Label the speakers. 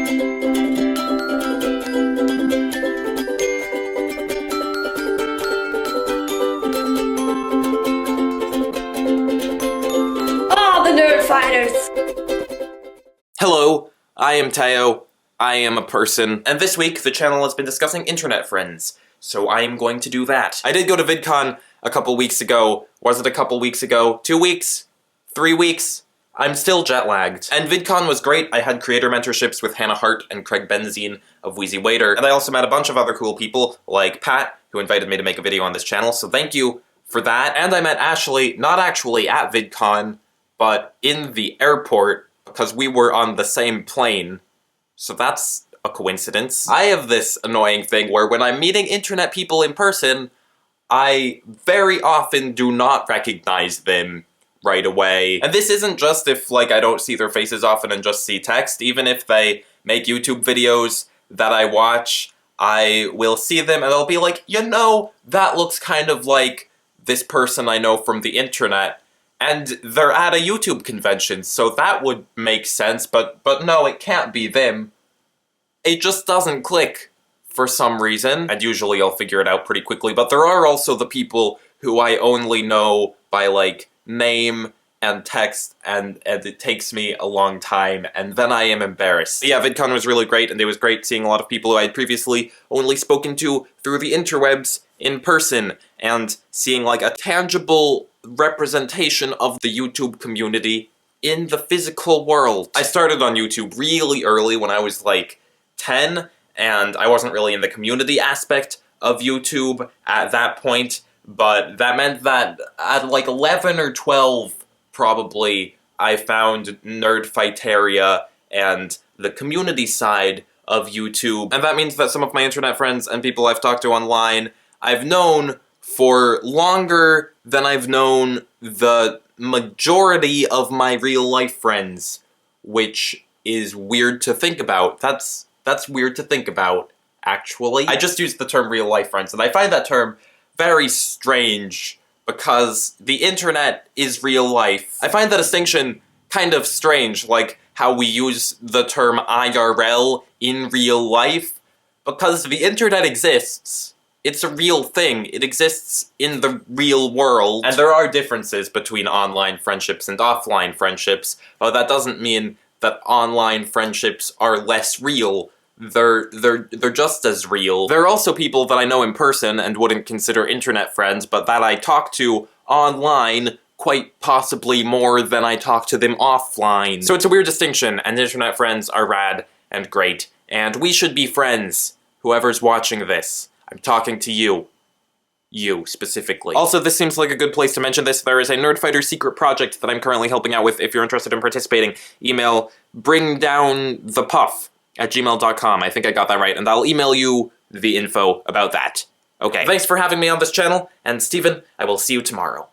Speaker 1: The Nerd Fighters!
Speaker 2: Hello, I am Théo. I am a person, and this week the channel has been discussing internet friends, so I am going to do that. I did go to VidCon a couple weeks ago. Was it a couple weeks ago? 2 weeks? 3 weeks? I'm still jet-lagged. And VidCon was great. I had creator mentorships with Hannah Hart and Craig Benzine of Wheezy Waiter, and I also met a bunch of other cool people, like Pat, who invited me to make a video on this channel, so thank you for that. And I met Ashley, not actually at VidCon, but in the airport, because we were on the same plane. So that's a coincidence. I have this annoying thing where when I'm meeting internet people in person, I very often do not recognize them right away. And this isn't just if, like, I don't see their faces often and just see text. Even if they make YouTube videos that I watch, I will see them and I'll be like, you know, that looks kind of like this person I know from the internet. And they're at a YouTube convention, so that would make sense, but no, it can't be them. It just doesn't click for some reason, and usually I'll figure it out pretty quickly, but there are also the people who I only know by, like, name and text, and it takes me a long time, and then I am embarrassed. But yeah, VidCon was really great, and it was great seeing a lot of people who I had previously only spoken to through the interwebs in person, and seeing, like, a tangible representation of the YouTube community in the physical world. I started on YouTube really early when I was like 10, and I wasn't really in the community aspect of YouTube at that point, but that meant that at like 11 or 12 probably, I found Nerdfighteria and the community side of YouTube, and that means that some of my internet friends and people I've talked to online I've known for longer than I've known the majority of my real-life friends, which is weird to think about. That's weird to think about, actually. I just used the term real-life friends, and I find that term very strange, because the internet is real life. I find the distinction kind of strange, like how we use the term IRL in real life, because the internet exists. It's a real thing. It exists in the real world. And there are differences between online friendships and offline friendships, but that doesn't mean that online friendships are less real. They're just as real. There are also people that I know in person and wouldn't consider internet friends, but that I talk to online quite possibly more than I talk to them offline. So it's a weird distinction, and internet friends are rad and great, and we should be friends, whoever's watching this. I'm talking to you. You, specifically. Also, this seems like a good place to mention this. There is a Nerdfighter secret project that I'm currently helping out with. If you're interested in participating, email bringdownthepuff@gmail.com. I think I got that right, and I'll email you the info about that. Okay, thanks for having me on this channel, and Steven, I will see you tomorrow.